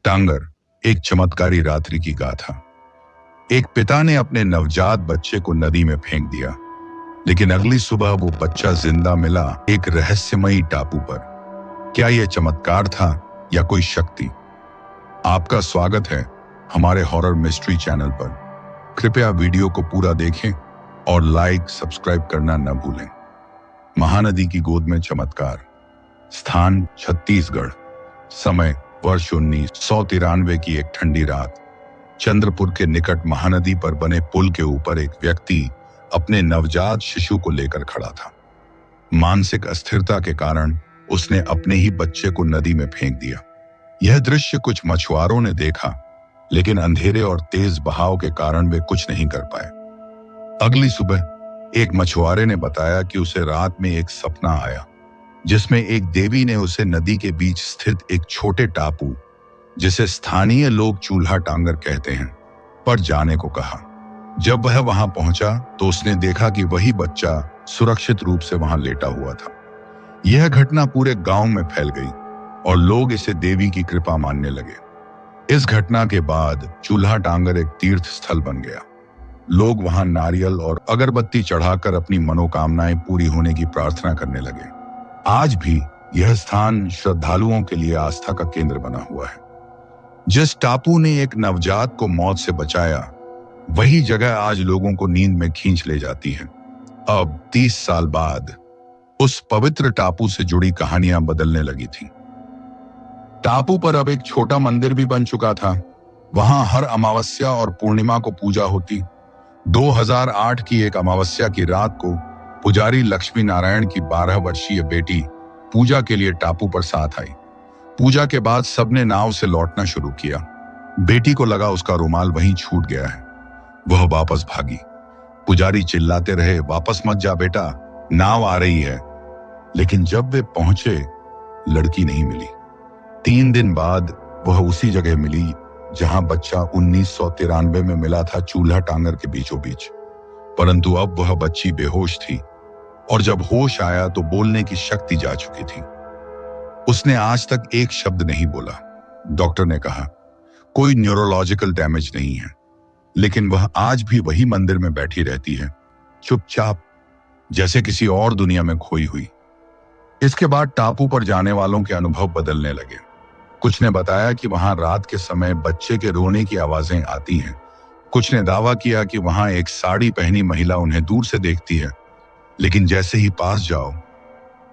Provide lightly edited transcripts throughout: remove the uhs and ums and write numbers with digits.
टांगर, एक चमत्कारी रात्रि की गाथा। एक पिता ने अपने नवजात बच्चे को नदी में फेंक दिया, लेकिन अगली सुबह वो बच्चा जिंदा मिला एक रहस्यमयी टापू पर। क्या यह चमत्कार था या कोई शक्ति? आपका स्वागत है हमारे हॉरर मिस्ट्री चैनल पर। कृपया वीडियो को पूरा देखें और लाइक सब्सक्राइब करना न भूलें। महानदी की गोद में चमत्कार। स्थान छत्तीसगढ़। समय वर्ष 1993 की एक ठंडी रात। चंद्रपुर के निकट महानदी पर बने पुल के ऊपर एक व्यक्ति अपने नवजात शिशु को लेकर खड़ा था। मानसिक अस्थिरता के कारण उसने अपने ही बच्चे को नदी में फेंक दिया। यह दृश्य कुछ मछुआरों ने देखा, लेकिन अंधेरे और तेज बहाव के कारण वे कुछ नहीं कर पाए। अगली सुबह एक मछुआरे ने बताया कि उसे रात में एक सपना आया, जिसमें एक देवी ने उसे नदी के बीच स्थित एक छोटे टापू, जिसे स्थानीय लोग चूल्हा टांगर कहते हैं, पर जाने को कहा। जब वह वहां पहुंचा तो उसने देखा कि वही बच्चा सुरक्षित रूप से वहां लेटा हुआ था। यह घटना पूरे गांव में फैल गई और लोग इसे देवी की कृपा मानने लगे। इस घटना के बाद चूल्हा टांगर एक तीर्थ स्थल बन गया। लोग वहां नारियल और अगरबत्ती चढ़ाकर अपनी मनोकामनाएं पूरी होने की प्रार्थना करने लगे। आज भी यह स्थान श्रद्धालुओं के लिए आस्था का केंद्र बना हुआ है। जिस टापू ने एक नवजात को मौत से बचाया, वही जगह आज लोगों को नींद में खींच ले जाती है। अब 30 साल बाद उस पवित्र टापू से जुड़ी कहानियां बदलने लगी थी। टापू पर अब एक छोटा मंदिर भी बन चुका था। वहां हर अमावस्या और पूर्णिमा को पूजा होती। 2008 की एक अमावस्या की रात को पुजारी लक्ष्मी नारायण की 12 वर्षीय बेटी पूजा के लिए टापू पर साथ आई। पूजा के बाद सबने नाव से लौटना शुरू किया। बेटी को लगा उसका रुमाल वहीं छूट गया है। वह वापस भागी। पुजारी चिल्लाते रहे, वापस मत जा बेटा, नाव आ रही है। लेकिन जब वे पहुंचे, लड़की नहीं मिली। 3 दिन बाद वह उसी जगह मिली जहां बच्चा 1993 में मिला था, चूल्हा टांगर के बीचों बीच। परंतु अब वह बच्ची बेहोश थी और जब होश आया तो बोलने की शक्ति जा चुकी थी। उसने आज तक एक शब्द नहीं बोला। डॉक्टर ने कहा कोई न्यूरोलॉजिकल डैमेज नहीं है, लेकिन वह आज भी वही मंदिर में बैठी रहती है, चुपचाप, जैसे किसी और दुनिया में खोई हुई। इसके बाद टापू पर जाने वालों के अनुभव बदलने लगे। कुछ ने बताया कि वहां रात के समय बच्चे के रोने की आवाजें आती हैं। कुछ ने दावा किया कि वहां एक साड़ी पहनी महिला उन्हें दूर से देखती है, लेकिन जैसे ही पास जाओ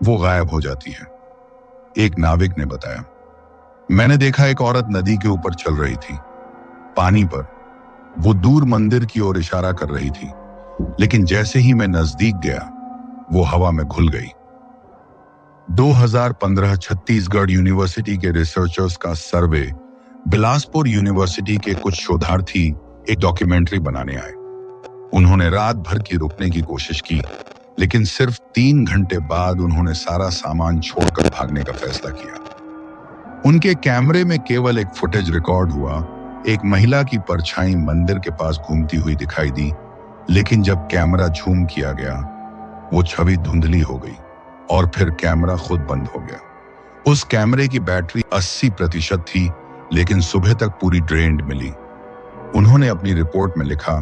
वो गायब हो जाती है। एक नाविक ने बताया, मैंने देखा एक औरत नदी के ऊपर चल रही थी, पानी पर। वो दूर मंदिर की ओर इशारा कर रही थी, लेकिन जैसे ही मैं नजदीक गया वो हवा में घुल गई। 2015 छत्तीसगढ़ यूनिवर्सिटी के रिसर्चर्स का सर्वे, बिलासपुर यूनिवर्सिटी के कुछ शोधार्थी एक डॉक्यूमेंट्री बनाने आए। उन्होंने रात भर की रुकने की कोशिश की, लेकिन सिर्फ 3 घंटे बाद उन्होंने सारा सामान छोड़कर भागने का फैसला किया। उनके कैमरे में केवल एक फुटेज रिकॉर्ड हुआ। एक महिला की परछाई मंदिर के पास घूमती हुई दिखाई दी, लेकिन जब कैमरा झूम किया गया वो छवि धुंधली हो गई और फिर कैमरा खुद बंद हो गया। उस कैमरे की बैटरी 80% थी, लेकिन सुबह तक पूरी ड्रेन्ड मिली। उन्होंने अपनी रिपोर्ट में लिखा,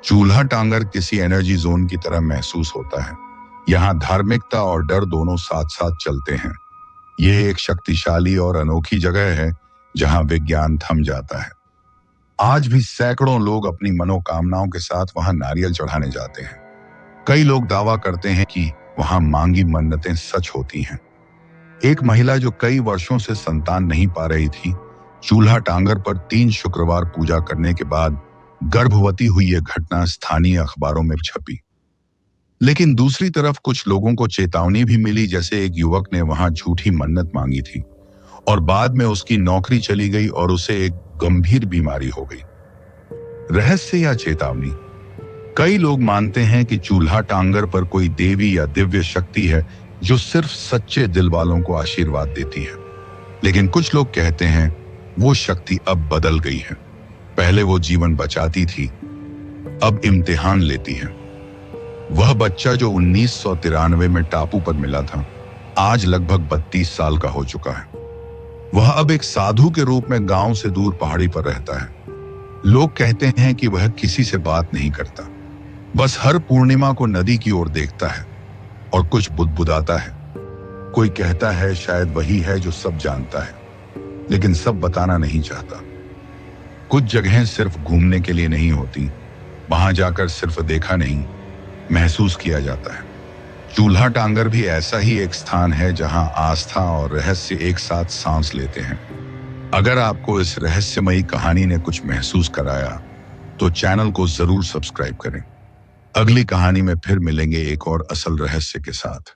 चूल्हा टांगर किसी एनर्जी जोन की तरह महसूस होता है। यहाँ धार्मिकता और डर दोनों साथ साथ चलते हैं। यह एक शक्तिशाली और अनोखी जगह है जहां विज्ञान थम जाता है। आज भी सैकड़ों लोग अपनी मनोकामनाओं के साथ वहां नारियल चढ़ाने जाते हैं। कई लोग दावा करते हैं कि वहां मांगी मन्नतें सच होती हैं। एक महिला जो कई वर्षों से संतान नहीं पा रही थी, चूल्हा टांगर पर 3 शुक्रवार पूजा करने के बाद गर्भवती हुई। यह घटना स्थानीय अखबारों में छपी। लेकिन दूसरी तरफ कुछ लोगों को चेतावनी भी मिली, जैसे एक युवक ने वहां झूठी मन्नत मांगी थी और बाद में उसकी नौकरी चली गई और उसे एक गंभीर बीमारी हो गई। रहस्य या चेतावनी? कई लोग मानते हैं कि चूल्हा टांगर पर कोई देवी या दिव्य शक्ति है जो सिर्फ सच्चे दिल वालों को आशीर्वाद देती है। लेकिन कुछ लोग कहते हैं वो शक्ति अब बदल गई है। पहले वो जीवन बचाती थी, अब इम्तिहान लेती है। वह बच्चा जो 1993 में टापू पर मिला था, आज लगभग 32 साल का हो चुका है। वह अब एक साधु के रूप में गांव से दूर पहाड़ी पर रहता है। लोग कहते हैं कि वह किसी से बात नहीं करता, बस हर पूर्णिमा को नदी की ओर देखता है और कुछ बुदबुदाता है। कोई कहता है शायद वही है जो सब जानता है, लेकिन सब बताना नहीं चाहता। कुछ जगहें सिर्फ घूमने के लिए नहीं होती, वहां जाकर सिर्फ देखा नहीं, महसूस किया जाता है। चूल्हा टांगर भी ऐसा ही एक स्थान है जहां आस्था और रहस्य एक साथ सांस लेते हैं। अगर आपको इस रहस्यमयी कहानी ने कुछ महसूस कराया तो चैनल को जरूर सब्सक्राइब करें। अगली कहानी में फिर मिलेंगे एक और असल रहस्य के साथ।